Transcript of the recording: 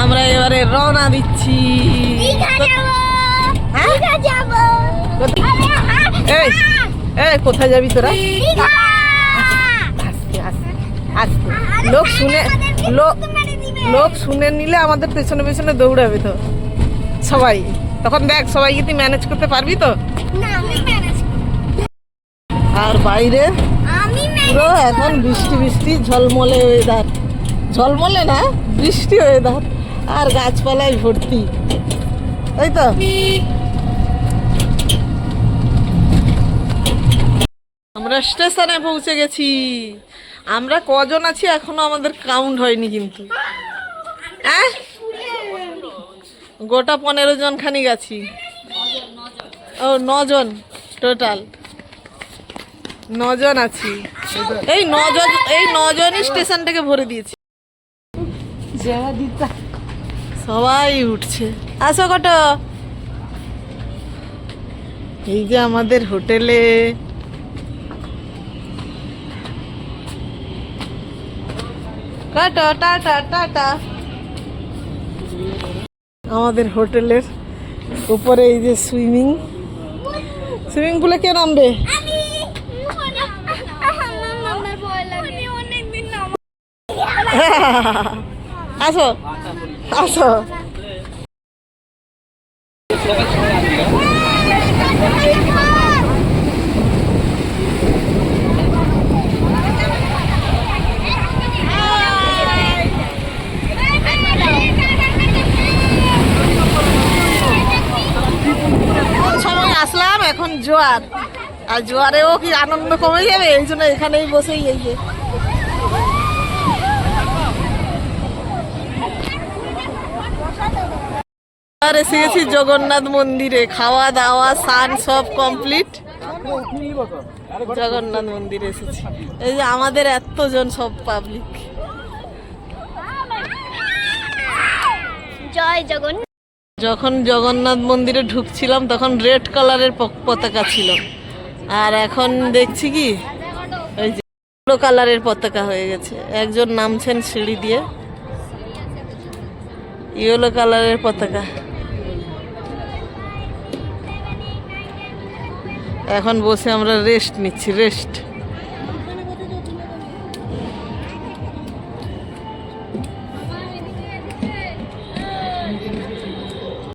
আমরা এবারে রওনা দিচ্ছি। এই কোথায় যাবি তোরা? লোক শুনে নিলে আমাদের পেছনে পেছনে দৌড়াবে তো সবাই। তখন দেখ সবাইকে তুই ম্যানেজ করতে পারবি তো? আর বাইরে পুরো এখন বৃষ্টি বৃষ্টি ঝলমলে ওয়েদার, ঝলমলে না বৃষ্টি ওয়েদার, আর গাছপালায় ভর্তি, তাই তো? আমরা স্টেশনে পৌঁছে গেছি। আমরা কজন আছি এখনো আমাদের কাউন্ট হয়নি কিন্তু, হ্যাঁ গোটা 15 জন খানি গেছি। ও 9 জন টোটাল, 9 জন আছি। এই 9 জনই স্টেশন থেকে ভরে দিয়েছি। সবাই উঠছে, আসো কত। এই যে আমাদের হোটেলে টাটা টাটা টাটা। আমাদের হোটেলের উপরে এই যে সুইমিং পুলে কে নামবে? আসো আসো। আসলাম এখন জোয়ার, আর জোয়ারেও কি আনন্দ কমে যাবে, এই জন্য এখানেই বসেই এই যে আর এসে গেছি জগন্নাথ মন্দিরে। খাওয়া দাওয়া স্নান সব কমপ্লিট, জগন্নাথ মন্দিরে এসেছি। এই যে আমাদের এতজন সব পাবলিক। জয় জগন্নাথ। যখন জগন্নাথ মন্দিরে ঢুকছিলাম তখন রেড কালারের পতাকা ছিল, আর এখন দেখছি কি ওই যে ইয়েলো কালারের পতাকা হয়ে গেছে। একজন নামছেন সিঁড়ি দিয়ে, ইয়েলো কালারের পতাকা। এখন বসে আমরা রেস্ট নিচ্ছি, রেস্ট।